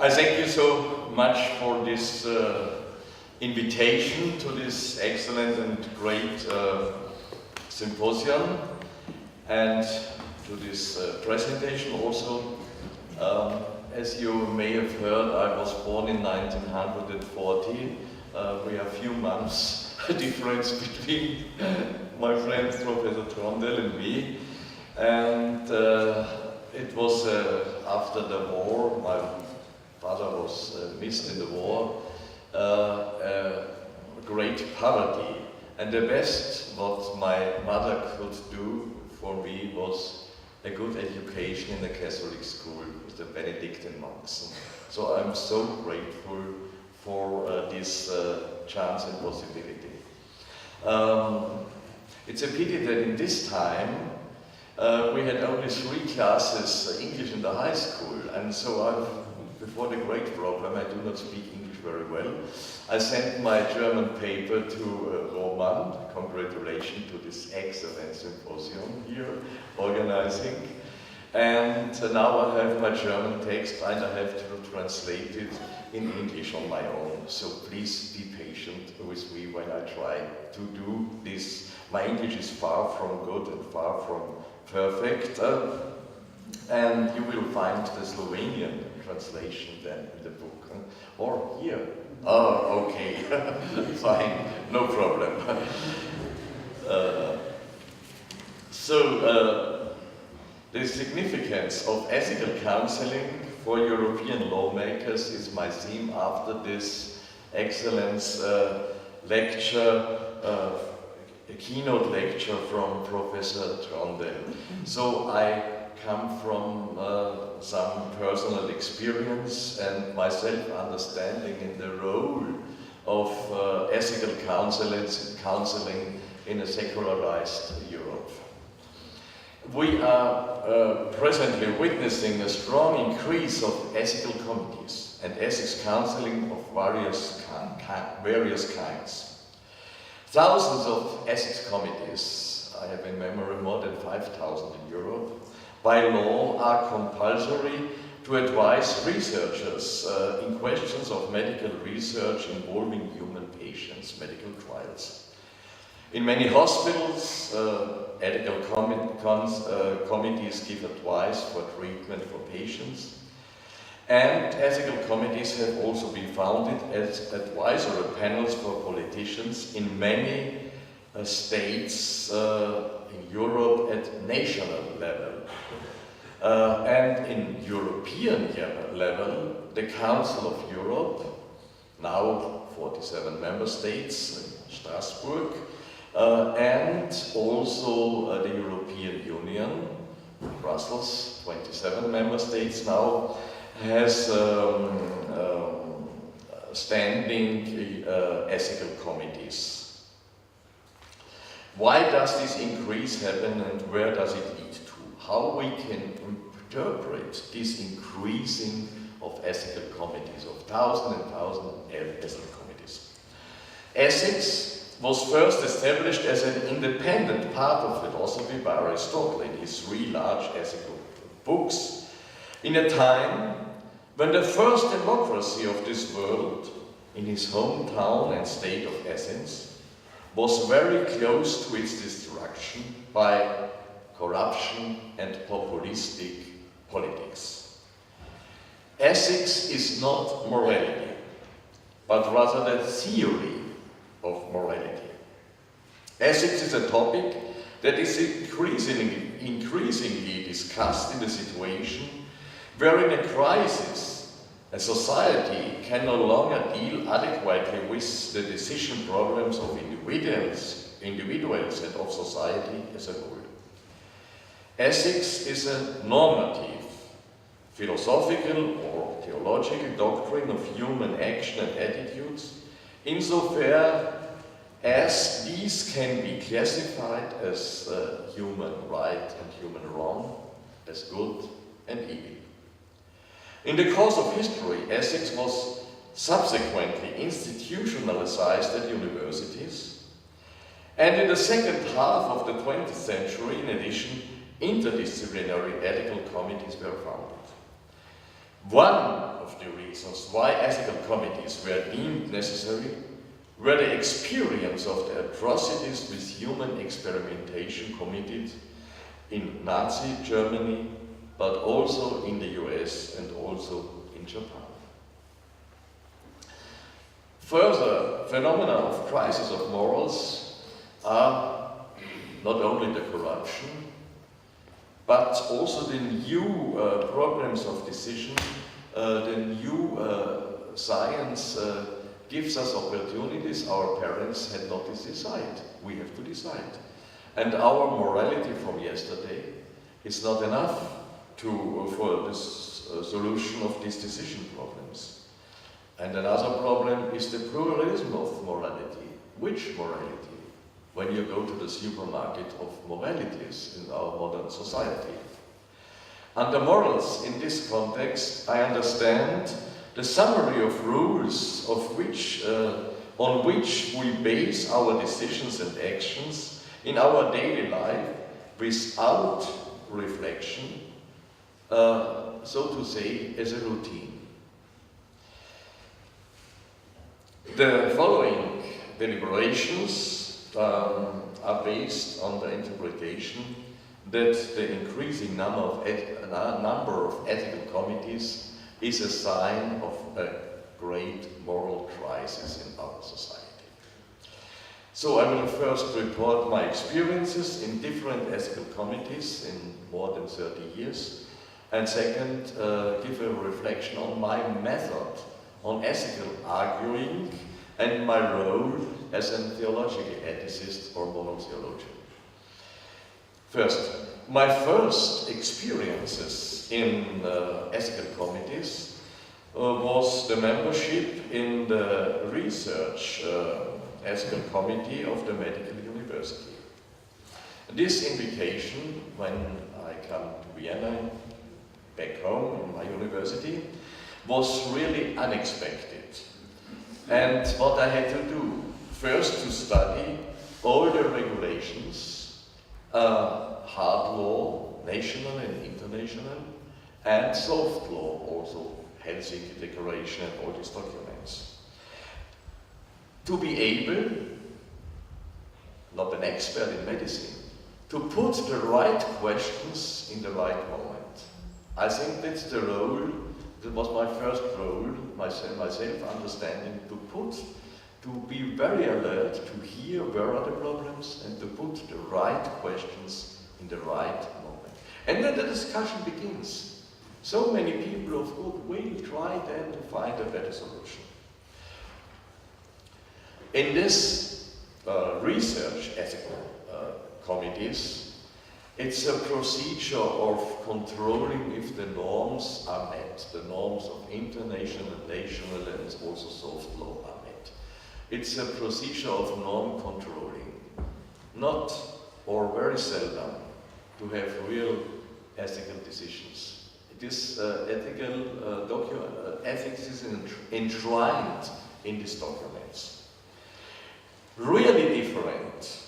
I thank you so much for this invitation to this excellent and great symposium, and to this presentation also. As you may have heard, I was born in 1940. We have a few months difference between my friend Professor Trondel and me. And it was after the war. My father was missed in the war. Great poverty. And the best what my mother could do for me was a good education in a Catholic school with the Benedictine monks. So I'm so grateful for this chance and possibility. It's a pity that in this time we had only 3 classes English in the high school, and so before the great problem, I do not speak English very well. I sent my German paper to Roman. Congratulations to this excellent symposium here, organizing. And now I have my German text and I have to translate it in English on my own. So please be patient with me when I try to do this. My English is far from good and far from perfect. And you will find the Slovenian translation then in the book. Or here. Oh, okay. Fine. No problem. The significance of ethical counseling for European lawmakers is my theme after this excellence lecture, a keynote lecture from Professor Trondel. So I come from some personal experience and my self-understanding in the role of ethical counseling in a secularized Europe. We are presently witnessing a strong increase of ethical committees and ethics counseling of various kinds. Thousands of ethics committees, I have in memory more than 5,000 in Europe, by law are compulsory to advise researchers in questions of medical research involving human patients, medical trials. In many hospitals, ethical committees give advice for treatment for patients, and ethical committees have also been founded as advisory panels for politicians in many states in Europe at national level. And in European level, the Council of Europe, now 47 member states, Strasbourg, and also the European Union, Brussels, 27 member states now, has standing ethical committees. Why does this increase happen and where does it lead to? How we can interpret this increasing of ethical committees, of thousands and thousands of ethical committees? Ethics was first established as an independent part of philosophy by Aristotle in his 3 large ethical books, in a time when the first democracy of this world, in his hometown and state of Athens, was very close to its destruction by corruption and populistic politics. Ethics is not morality, but rather the theory of morality. Ethics is a topic that is increasingly discussed in a situation where in a crisis a society can no longer deal adequately with the decision problems of individuals and of society as a whole. Ethics is a normative, philosophical or theological doctrine of human action and attitudes, insofar as these can be classified as human right and human wrong, as good and evil. In the course of history, ethics was subsequently institutionalized at universities, and in the second half of the 20th century, in addition, interdisciplinary ethical committees were founded. One of the reasons why ethical committees were deemed necessary were the experience of the atrocities with human experimentation committed in Nazi Germany, but also in the US and also in Japan. Further phenomena of crisis of morals are not only the corruption, but also the new problems of decision, the new science gives us opportunities our parents had not to decide. We have to decide. And our morality from yesterday is not enough for this solution of these decision problems. And another problem is the pluralism of morality. Which morality? When you go to the supermarket of moralities in our modern society. Under morals, in this context, I understand the summary of rules on which we base our decisions and actions in our daily life without reflection, so to say, as a routine. The following deliberations are based on the interpretation that the increasing number of ethical committees is a sign of a great moral crisis in our society. So I will first report my experiences in different ethical committees in more than 30 years, and second, give a reflection on my method on ethical arguing and my role as a theological ethicist or monotheologian. First, my first experiences in ethical committees was the membership in the research ethical committee of the medical university. This invitation, when I come to Vienna, back home in my university, was really unexpected. And what I had to do, first to study all the regulations, hard law, national and international, and soft law, also Helsinki Declaration and all these documents. To be able, not an expert in medicine, to put the right questions in the right moment. I think that's the role, that was my first role, my self-understanding, to be very alert, to hear where are the problems, and to put the right questions in the right moment. And then the discussion begins. So many people of good will try then to find a better solution. In this research ethical committees, it's a procedure of controlling if the norms are met. The norms of international, national, and also soft law are met. It's a procedure of norm controlling, not or very seldom to have real ethical decisions. This ethics is enshrined in these documents. Really different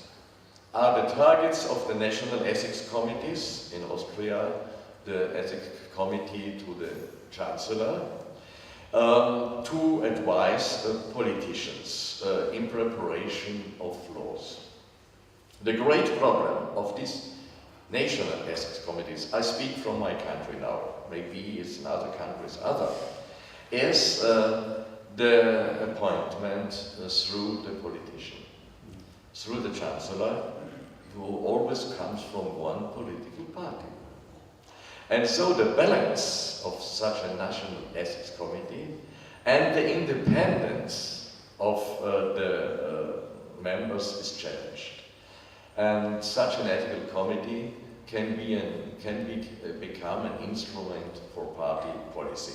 are the targets of the national ethics committees in Austria, the ethics committee to the chancellor, to advise politicians in preparation of laws. The great problem of these national ethics committees, I speak from my country now, maybe it's in other countries other, is the appointment through the politician, through the chancellor, who always comes from one political party. And so the balance of such a national ethics committee and the independence of the members is challenged. And such an ethical committee can become an instrument for party policy.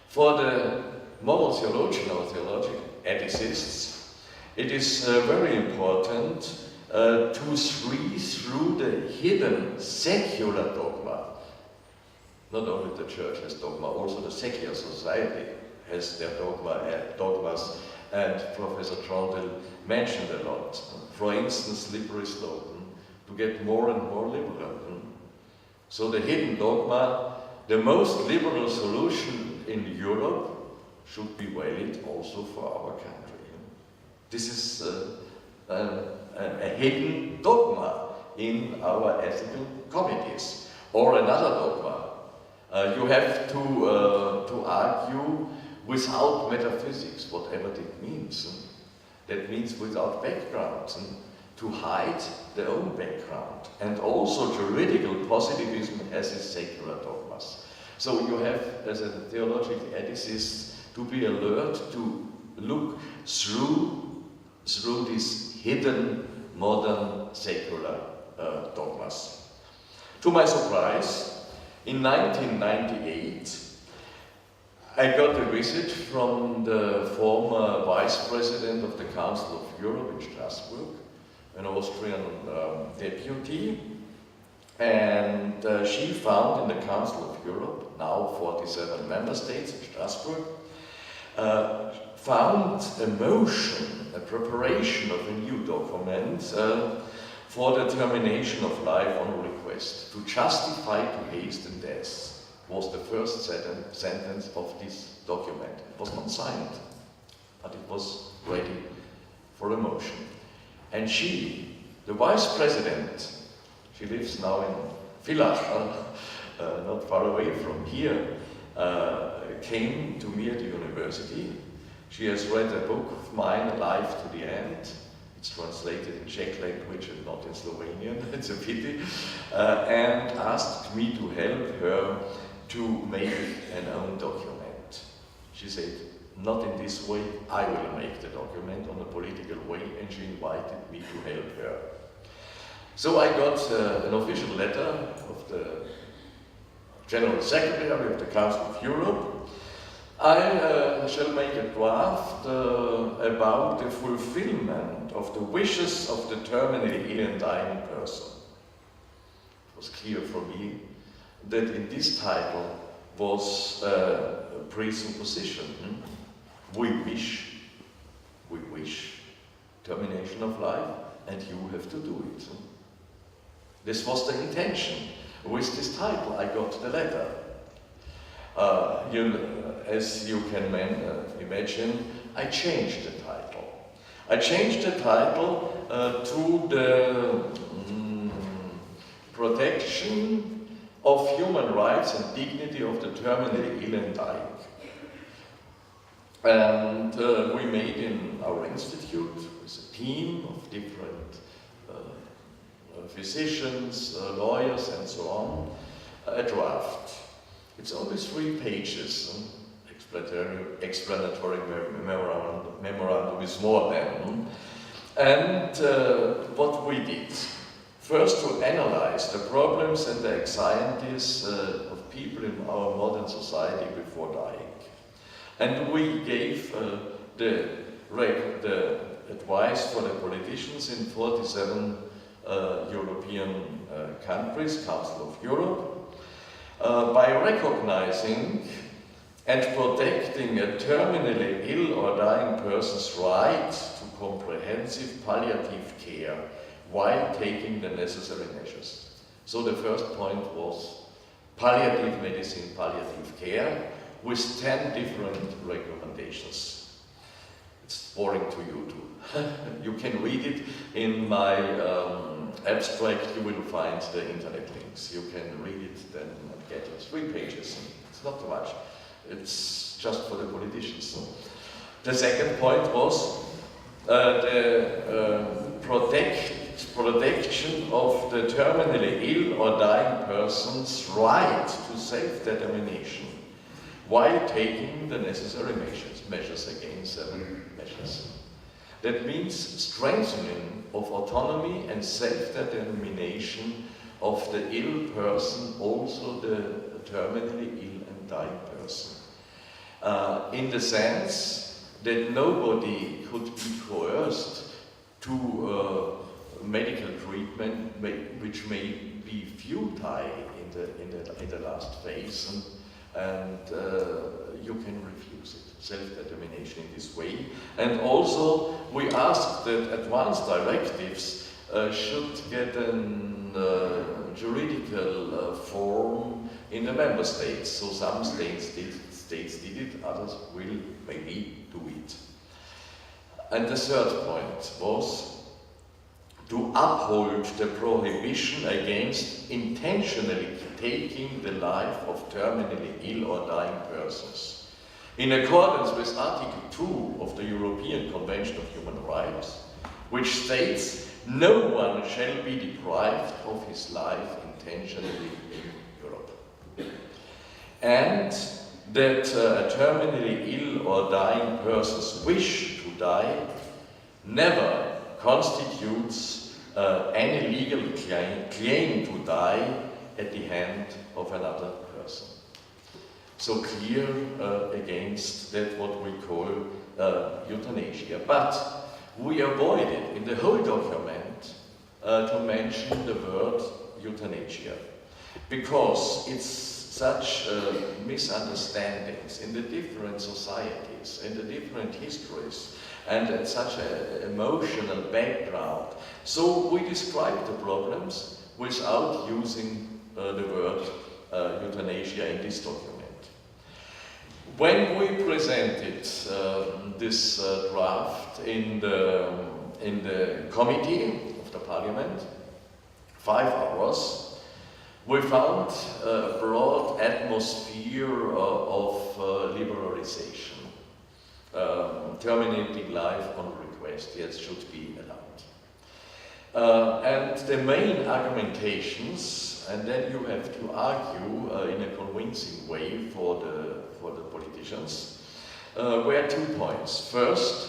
For the monotheologian or theological ethicists, it is very important to see through the hidden secular dogma. Not only the church has dogma, also the secular society has their dogmas, and Professor Trondel mentioned a lot. For instance, slippery slope, to get more and more liberal. So the hidden dogma, the most liberal solution in Europe should be valid also for our country. This is a hidden dogma in our ethical committees. Or another dogma, you have to argue without metaphysics, whatever that means. That means without background, to hide their own background. And also juridical positivism has its secular dogmas. So you have, as a theological ethicist, to be alert to look through these hidden modern secular dogmas. To my surprise, in 1998, I got a visit from the former Vice President of the Council of Europe in Strasbourg, an Austrian deputy, and she found in the Council of Europe, now 47 member states in Strasbourg, found a motion, a preparation of a new document for the termination of life on request, to justify to hasten death, was the first sentence of this document. It was not signed, but it was ready for a motion. And she, the Vice President, she lives now in Villach, not far away from here, came to me at the university. She has read a book of mine, Life to the End. It's translated in Czech language and not in Slovenian, it's a pity, and asked me to help her to make an own document. She said, not in this way, I will make the document on a political way, and she invited me to help her. So I got an official letter of the General Secretary of the Council of Europe. I shall make a draft about the fulfillment of the wishes of the terminally ill and dying person. It was clear for me that in this title was a presupposition. We wish termination of life, and you have to do it. This was the intention. With this title, I got the letter. As you can imagine, I changed the title. I changed the title to the protection of human rights and dignity of the terminally ill and dying. And we made in our institute, with a team of different physicians, lawyers, and so on, a draft. It's only 3 pages. Explanatory memorandum is more than. And what we did, first to analyze the problems and the anxieties of people in our modern society before dying. And we gave the advice for the politicians in 47 European countries, Council of Europe, by recognizing and protecting a terminally ill or dying person's right to comprehensive palliative care while taking the necessary measures. So the first point was palliative medicine, palliative care, with 10 different recommendations. It's boring to you too. You can read it in my abstract. You will find the internet links. You can read it then and get it. 3 pages. It's not too much. It's just for the politicians. The second point was the protection of the terminally ill or dying person's right to self-determination while taking the necessary measures again, 7 measures. That means strengthening of autonomy and self-determination of the ill person, also the terminally ill and dying person. In the sense that nobody could be coerced to medical treatment which may be futile in the last phase, and you can refuse it, self-determination in this way. And also we asked that advanced directives should get an juridical form in the member states. So some states did it, others will maybe do it. And the third point was to uphold the prohibition against intentionally taking the life of terminally ill or dying persons. In accordance with Article 2 of the European Convention of Human Rights, which states, no one shall be deprived of his life intentionally in Europe. And that a terminally ill or dying person's wish to die never constitutes any legal claim to die at the hand of another person. So clear against that what we call euthanasia. But we avoided in the whole document to mention the word euthanasia, because it's such misunderstandings in the different societies, in the different histories, and such an emotional background. So we describe the problems without using the word euthanasia in this document. When we presented this draft in the committee of the parliament, 5 hours, we found a broad atmosphere of liberalization. Terminating life on request, yes, should be allowed. And the main argumentations, and then you have to argue in a convincing way for the politicians, were 2 points. First,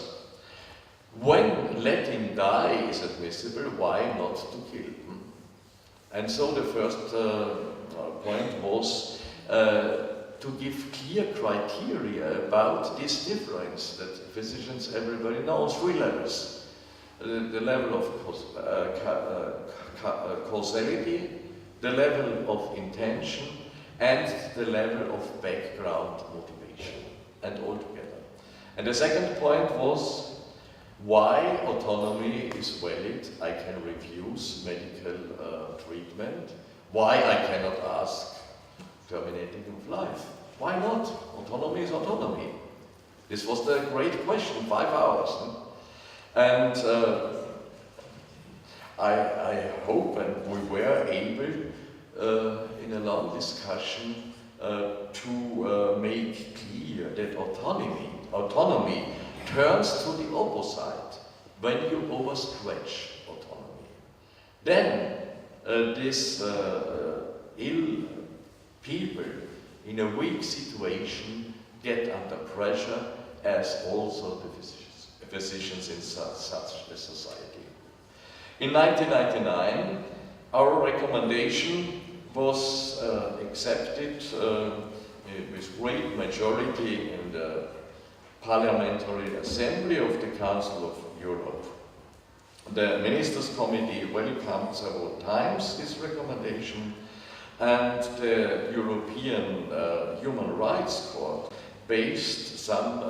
when letting die is admissible, why not to kill? And so the first point was to give clear criteria about this difference that physicians, everybody knows, 3 levels. The level of causality, the level of intention, and the level of background motivation, and all together. And the second point was why autonomy is valid. I can refuse medical treatment. Why I cannot ask terminating of life. Why not? Autonomy is autonomy. This was the great question, 5 hours. And I hope, and we were able in a long discussion to make clear that autonomy turns to the opposite when you overstretch autonomy. Then these ill people in a weak situation get under pressure, as also the physicians in such a society. In 1999, our recommendation was accepted with great majority in the Parliamentary Assembly of the Council of Europe. The Ministers' Committee welcomed several times this recommendation, and the European Human Rights Court based some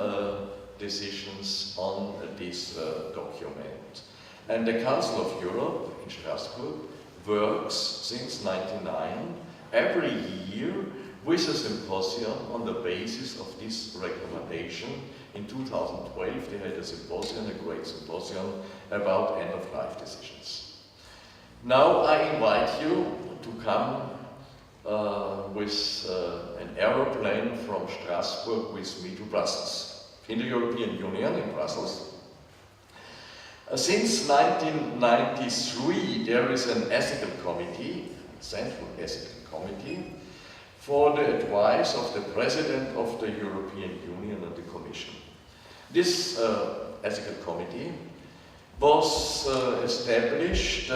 decisions on this document. And the Council of Europe in Strasbourg works since 1999 every year with a symposium on the basis of this recommendation. In 2012 they had a symposium, a great symposium about end-of-life decisions. Now I invite you to come with an aeroplane from Strasbourg with me to Brussels, in the European Union, in Brussels. Since 1993 there is an ethical committee, Central Ethical Committee, for the advice of the President of the European Union and the Commission. This ethical committee was established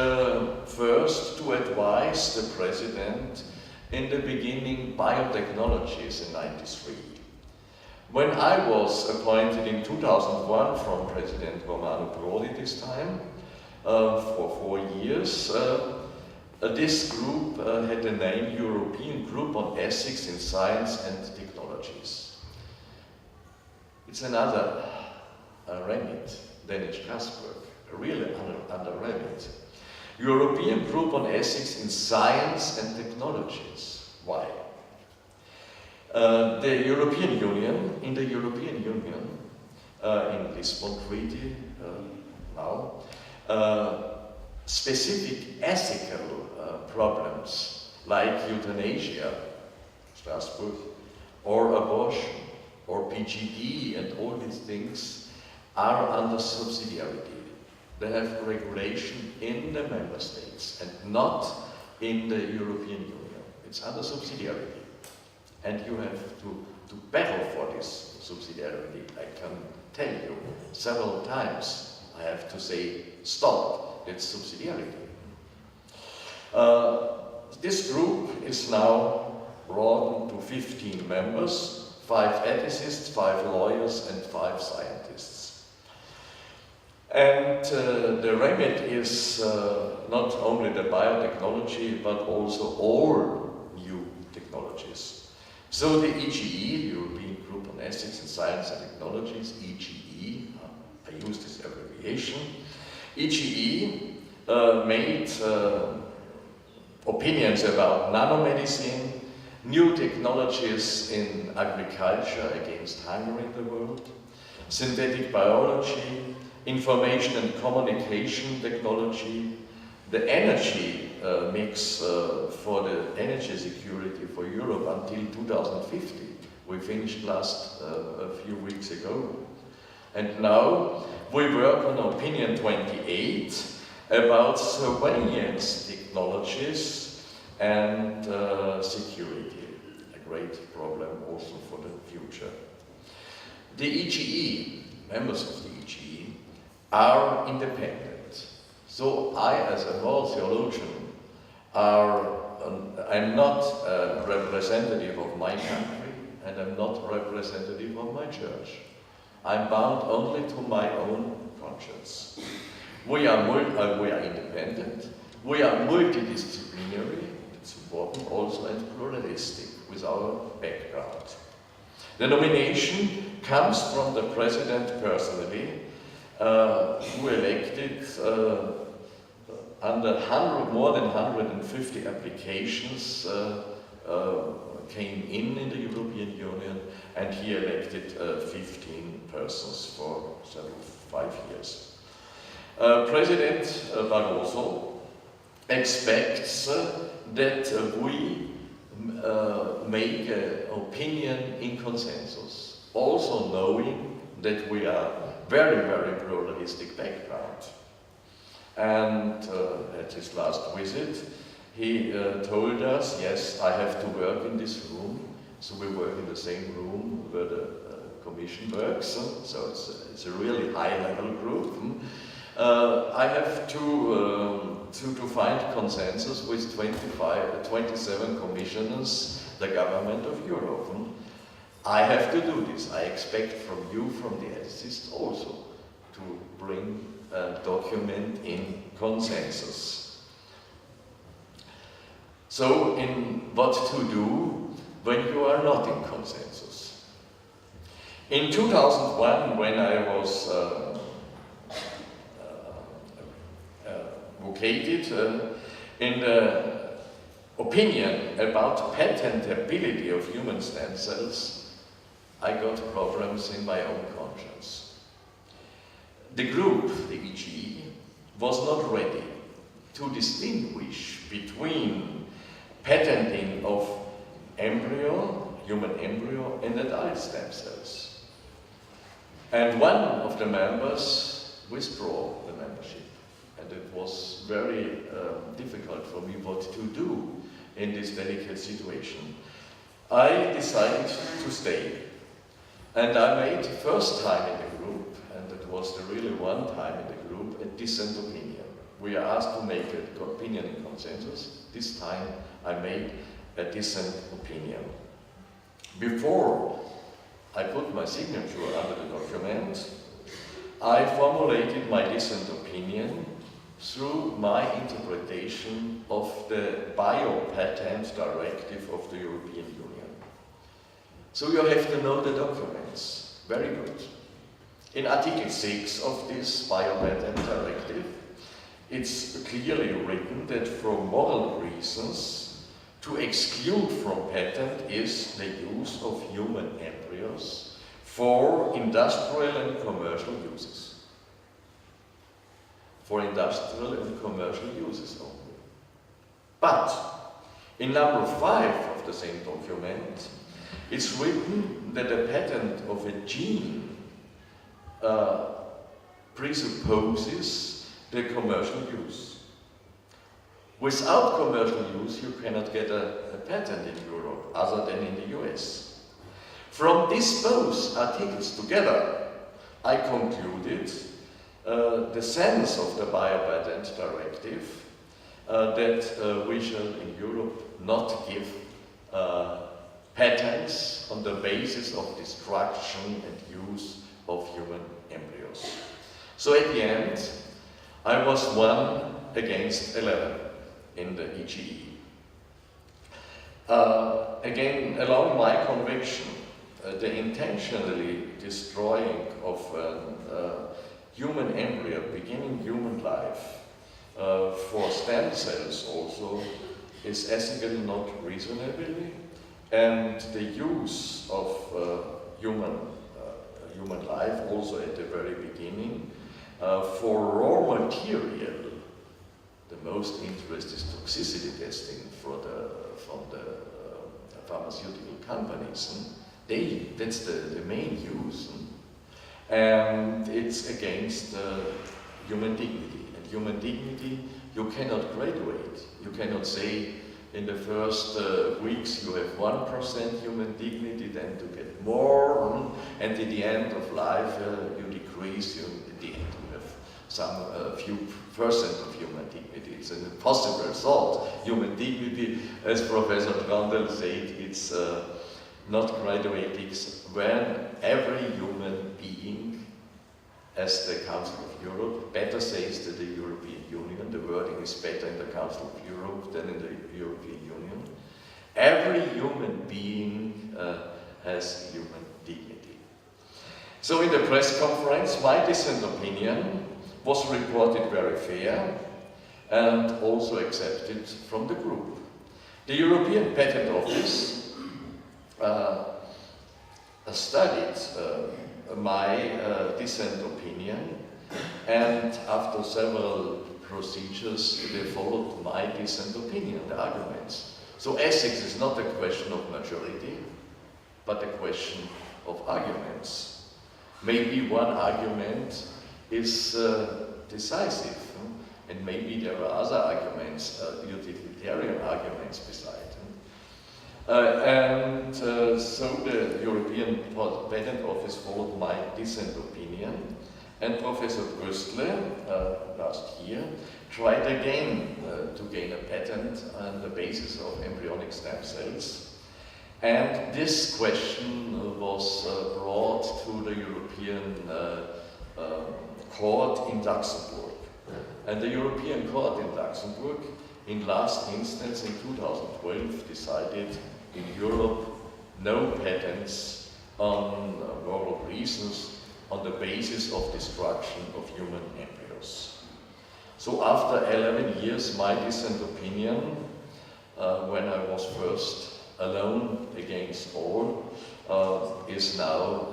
first to advise the President in the beginning biotechnologies in 1993. When I was appointed in 2001 from President Romano Prodi this time, for 4 years, this group had the name European Group on Ethics in Science and Technologies. It's another remit than in Strasbourg, really under remit. European Group on Ethics in Science and Technologies. Why? The European Union, in the European Union, in Lisbon Treaty now, specific ethical problems like euthanasia, Strasbourg, or abortion, or PGD, and all these things are under subsidiarity. They have regulation in the member states and not in the European Union. It's under subsidiarity. And you have to battle for this subsidiarity. I can tell you several times I have to say, stop, that's subsidiarity. This group is now broadened to 15 members, 5 ethicists, 5 lawyers, and 5 scientists. And the remit is not only the biotechnology, but also all new technologies. So the EGE, the European Group on Ethics in Science and Technologies, EGE, I use this abbreviation, EGE made opinions about nanomedicine, new technologies in agriculture against hunger in the world, synthetic biology, information and communication technology, the energy mix for the energy security for Europe until 2050. We finished last a few weeks ago. And now we work on opinion 28 about surveillance technologies and security, a great problem also for the future. The EGE, members of the EGE, are independent. So I, as a moral theologian, I'm not a representative of my country, and I'm not representative of my church. I'm bound only to my own conscience. We are independent, we are multidisciplinary, it's important also, and pluralistic with our background. The nomination comes from the president personally, who elected under more than 150 applications came in the European Union, and he elected 15 persons for 5 years. President Barroso expects that we make an opinion in consensus, also knowing that we are very, very pluralistic background. And at his last visit, he told us, yes, I have to work in this room, so we work in the same room where the commission works, so it's a really high-level group. I have to find consensus with 27 commissioners, the government of Europe. I have to do this. I expect from you, from the ethicists also, to bring a document in consensus. So, in what to do when you are not in consensus? In 2001, when I was vocated in the opinion about patentability of human stem cells, I got problems in my own conscience. The group, the EGE, was not ready to distinguish between patenting of embryo, human embryo, and adult stem cells. And one of the members withdrew the membership. And it was very difficult for me what to do in this delicate situation. I decided to stay. And I made first time in the group, and it was the really one time in the group, a dissent opinion. We are asked to make an opinion in consensus. This time I made a dissent opinion. Before I put my signature under the document, I formulated my dissent opinion through my interpretation of the Biopatent Directive of the European Union. So you have to know the documents. Very good. In Article 6 of this Biopatent Directive, it's clearly written that for moral reasons, to exclude from patent is the use of human embryos for industrial and commercial uses. For industrial and commercial uses only. But in number 5 of the same document, it's written that a patent of a gene presupposes the commercial use. Without commercial use, you cannot get a patent in Europe, other than in the US. From these both articles together, I concluded the sense of the Biopatent Directive that we shall in Europe not give patents on the basis of destruction and use of human embryos. So at the end, I was 1 against 11 in the EGE. Again, along my conviction, the intentionally destroying of human embryo, beginning human life, for stem cells also, is ethically not reasonable, and the use of human life also at the very beginning for raw material. The most interest is toxicity testing from the pharmaceutical companies. That's the main use. And it's against human dignity. And human dignity, you cannot graduate. You cannot say in the first weeks you have 1% human dignity, then to get more, and at the end of life you decrease, at the end you have some few percent of human dignity. It's an impossible thought. Human dignity, as Professor Trandel said, it's not graduating when every human being, as the Council of Europe better says to the European Union, the wording is better in the Council of Europe than in the European Union, every human being has human dignity. So in the press conference, my dissent opinion was reported very fair and also accepted from the group. The European Patent Office studied my dissent opinion, and after several procedures they followed my dissent opinion, the arguments. So ethics is not a question of majority, but a question of arguments. Maybe one argument is decisive, and maybe there are other arguments, utilitarian arguments beside. So the European Patent Office followed my dissent opinion, and Professor Bruslju last year tried again to gain a patent on the basis of embryonic stem cells. And this question was brought to the European Court in Luxembourg. And the European Court in Luxembourg, in last instance in 2012, decided in Europe no patents on moral reasons on the basis of destruction of human embryos. So after 11 years, my dissent opinion, when I was first alone against all, is now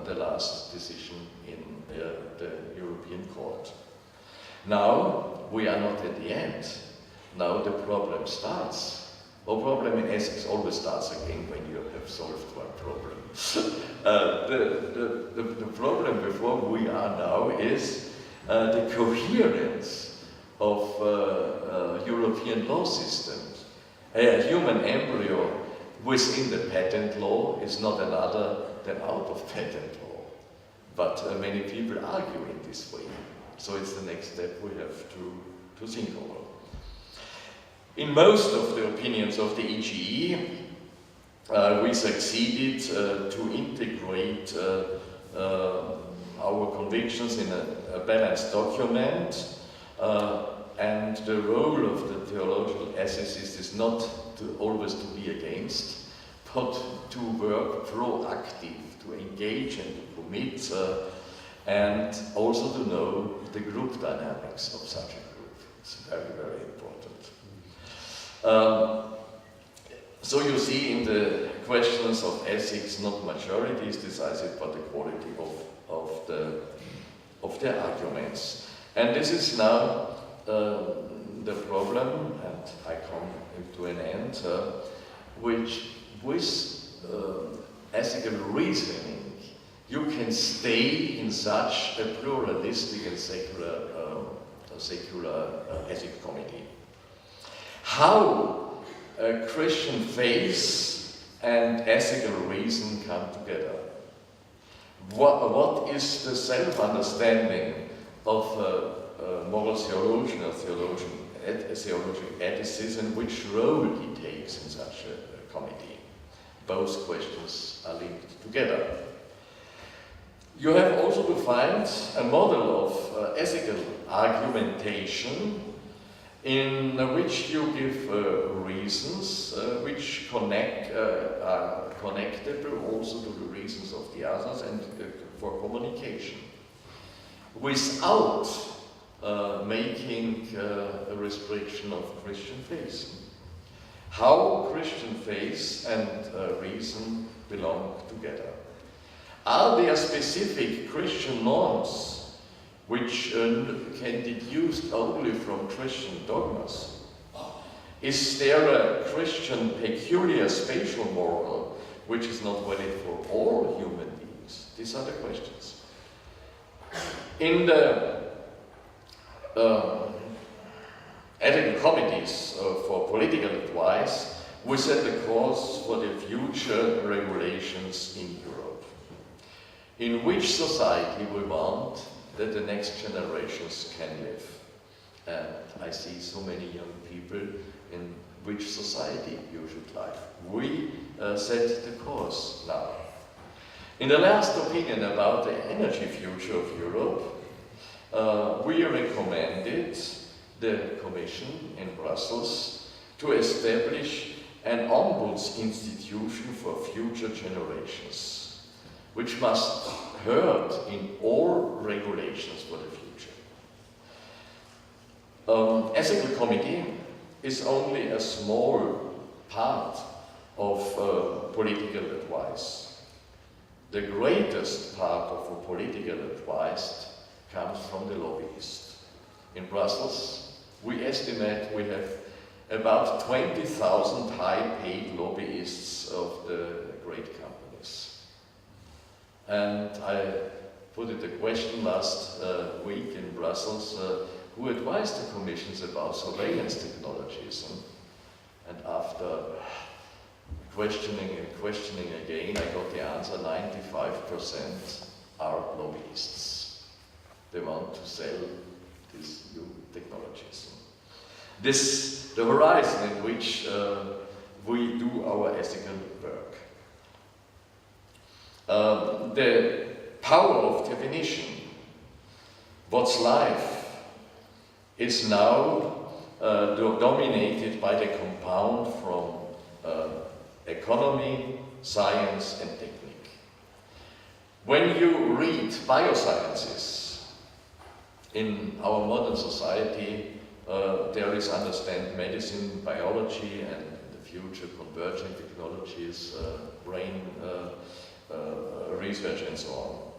the last decision in the European Court. Now, we are not at the end. Now the problem starts. A problem in ethics always starts again when you have solved one problem. The problem before we are now is the coherence of European law systems. A human embryo within the patent law is not another than out of patent law. But many people argue in this way. So it's the next step we have to think over. In most of the opinions of the EGE, we succeeded to integrate our convictions in a balanced document, and the role of the theological ethicist is not always to be against, but to work proactive, to engage and to commit, and also to know the group dynamics of such a group. It's very, very important. So you see in the questions of ethics, not majority is decisive, but the quality of the arguments. And this is now the problem, and I come to an end, which with ethical reasoning, you can stay in such a pluralistic and secular ethics committee. How Christian faith and ethical reason come together? What is the self-understanding of a moral theologian or theologian ethicist, and which role he takes in such a committee? Both questions are linked together. You have also to find a model of ethical argumentation in which you give reasons which are connectable also to the reasons of the others and for communication, without making a restriction of Christian faith. How Christian faith and reason belong together. Are there specific Christian norms which can be deduced only from Christian dogmas? Is there a Christian peculiar spatial moral which is not valid for all human beings? These are the questions. In the ethical committees for political advice, we set the course for the future regulations in Europe. In which society we want that the next generations can live. And I see so many young people in which society you should live. We set the course now. In the last opinion about the energy future of Europe, we recommended the Commission in Brussels to establish an ombuds institution for future generations, which must herd in all regulations for the future. Ethical committee is only a small part of political advice. The greatest part of political advice comes from the lobbyists. In Brussels, we estimate we have about 20,000 high-paid lobbyists of the great companies. And I put it a question last week in Brussels, who advised the commissions about surveillance technologies. And after questioning again, I got the answer, 95% are lobbyists. They want to sell these new technologies. This the horizon in which we do our ethical work. The power of definition, what's life, is now dominated by the compound from economy, science and technique. When you read biosciences in our modern society, there is understand medicine, biology and in the future converging technologies, brain research and so on.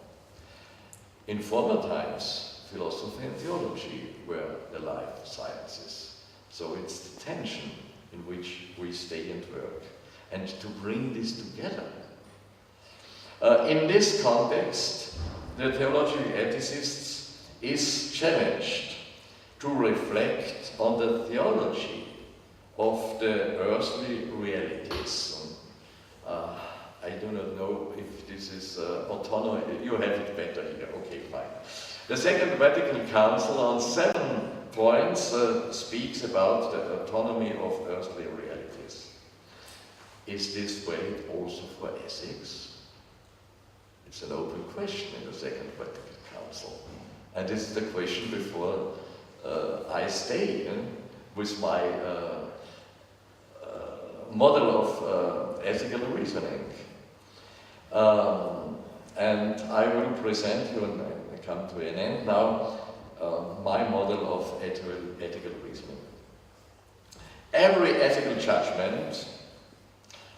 In former times, philosophy and theology were the life sciences. So it's the tension in which we stay and work. And to bring this together. In this context, the theological ethicist is challenged to reflect on the theology of the earthly realities. I do not know if this is autonomy. You have it better here. Okay, fine. The Second Vatican Council on 7 points speaks about the autonomy of earthly realities. Is this valid also for ethics? It's an open question in the Second Vatican Council. And this is the question before I stay with my model of ethical reasoning. And I will present you, and I come to an end now, my model of ethical reasoning. Every ethical judgment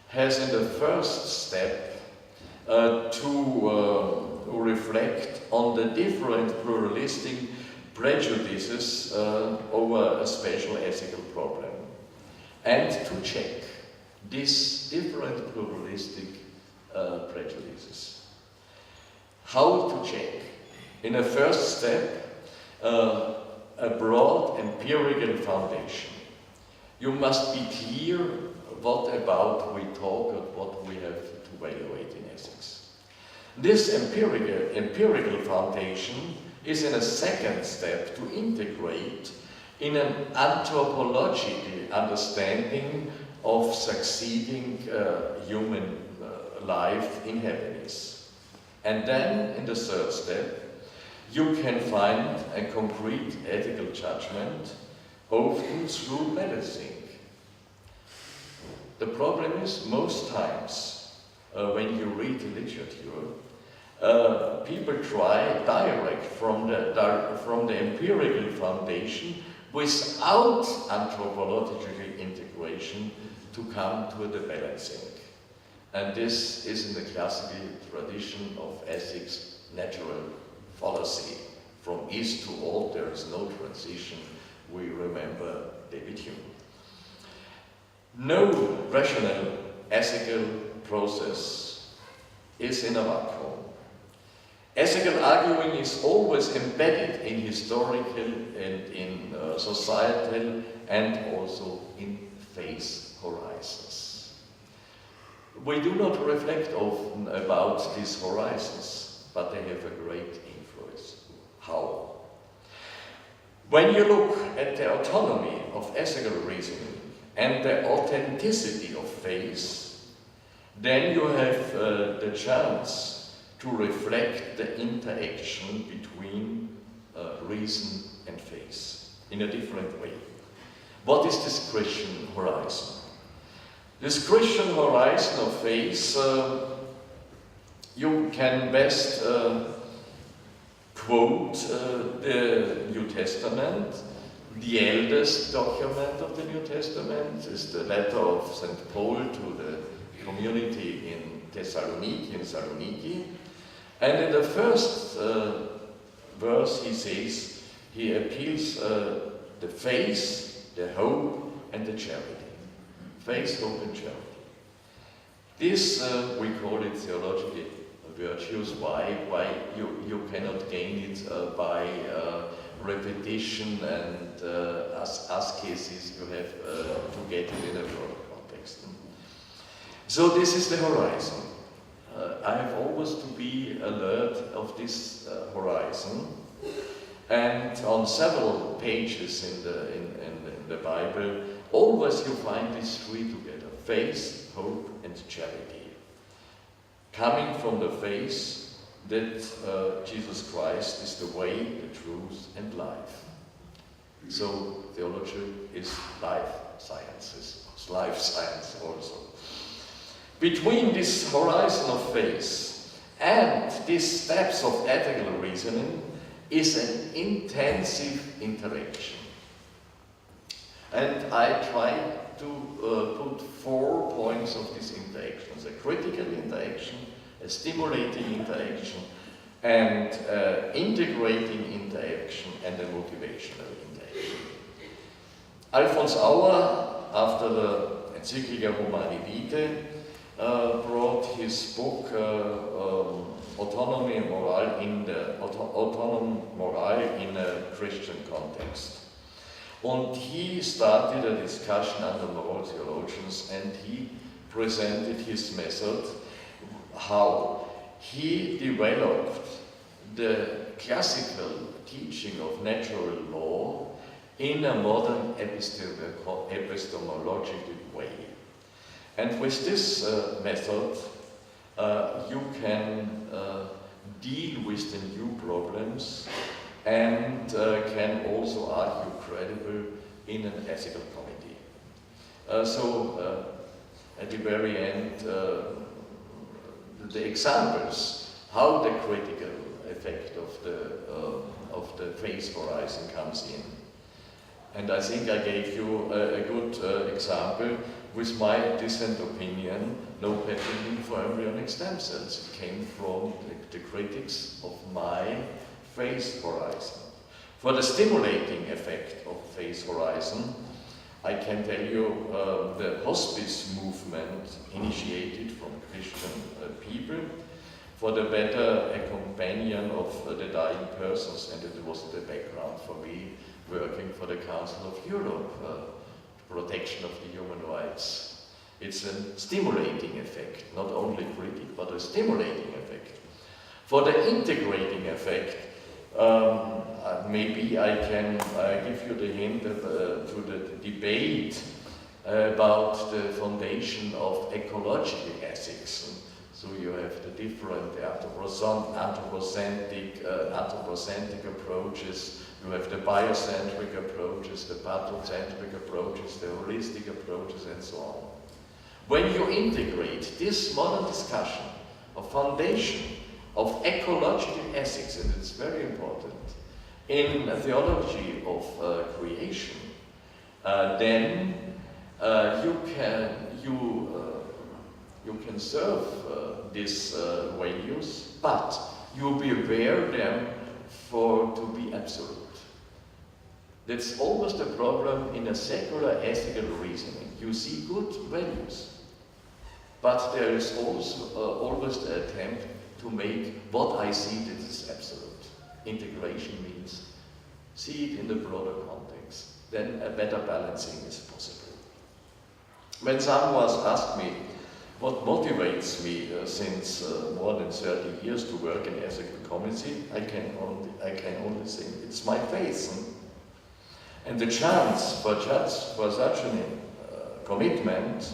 has in the first step to reflect on the different pluralistic prejudices over a special ethical problem, and to check these different pluralistic prejudices. How to check? In the first step, a broad empirical foundation. You must be clear what about we talk and what we have to evaluate in ethics. This empirical foundation is in a second step to integrate in an anthropological understanding of succeeding human life in happiness. And then in the third step, you can find a concrete ethical judgment, often through medicine. The problem is, most times, when you read the literature, people try direct from the empirical foundation without anthropological integration to come to the balancing. And this is in the classical tradition of ethics, natural fallacy. From east to old, there is no transition. We remember David Hume. No rational ethical process is in a vacuum. Ethical arguing is always embedded in historical and in societal and also in phase horizons. We do not reflect often about these horizons, but they have a great influence. How? When you look at the autonomy of ethical reasoning and the authenticity of faith, then you have the chance to reflect the interaction between reason and faith in a different way. What is this Christian horizon? This Christian horizon of faith, you can best quote the New Testament. The eldest document of the New Testament is the letter of St. Paul to the community in Thessaloniki. And in the first verse he says, he appeals the faith, the hope, and the charity. Faith, hope, and charity. This, we call it theologically virtues. Why? You cannot gain it by repetition and ascesis. You have to get it in a broader context. So this is the horizon. I have always to be alert of this horizon, and on several pages in the Bible, always you find these three together: faith, hope, and charity. Coming from the faith that Jesus Christ is the way, the truth, and life. So theology is life sciences, life science also. Between this horizon of faith and these steps of ethical reasoning is an intensive interaction. And I try to put 4 points of these interactions: a critical interaction, a stimulating interaction, and integrating interaction, and a motivational interaction. Alfons Auer, after the Encyclica Humani Vitae, brought his book Autonomy and Moral in a Christian Context. And he started a discussion under moral theologians, and he presented his method, how he developed the classical teaching of natural law in a modern epistemological way. And with this method, you can deal with the new problems and can also argue credible in an ethical committee. So at the very end, the examples, how the critical effect of the phase horizon comes in. And I think I gave you a good example with my dissent opinion, no patenting for embryonic stem cells. It came from the critics of my phase horizon. For the stimulating effect of phase horizon, I can tell you the hospice movement initiated from Christian people for the better companion of the dying persons, and it was the background for me working for the Council of Europe, protection of the human rights. It's a stimulating effect, not only critic, but a stimulating effect. For the integrating effect, maybe I can give you the hint to the debate about the foundation of ecological ethics. So you have the different anthropocentric approaches, you have the biocentric approaches, the pathocentric approaches, the holistic approaches, and so on. When you integrate this modern discussion of foundation of ecological ethics, and it's very important, in a theology of creation, then you can serve these values, but you beware them to be absolute. That's almost a problem in a secular ethical reasoning. You see good values, but there is also always the attempt to make what I see that is absolute. Integration means see it in the broader context. Then a better balancing is possible. When someone asked me what motivates me since more than 30 years to work in ethical committee, I can only say it's my faith. And the chance for such a commitment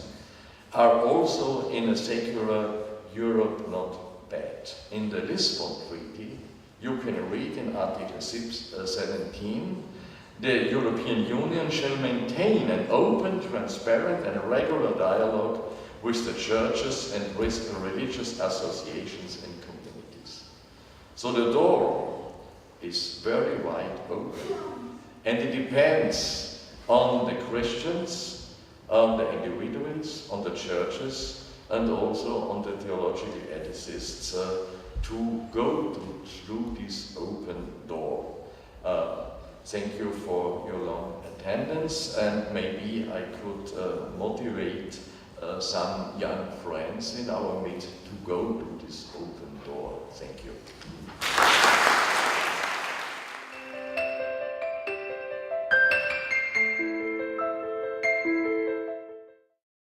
are also in a secular Europe not bad. In the Lisbon Treaty, you can read in Article 17, the European Union shall maintain an open, transparent and regular dialogue with the churches and with religious associations and communities. So the door is very wide open, and it depends on the Christians, on the individuals, on the churches, and also on the theological ethicists to go through this open door. Thank you for your long attendance, and maybe I could motivate some young friends in our midst to go to this open door. Thank you.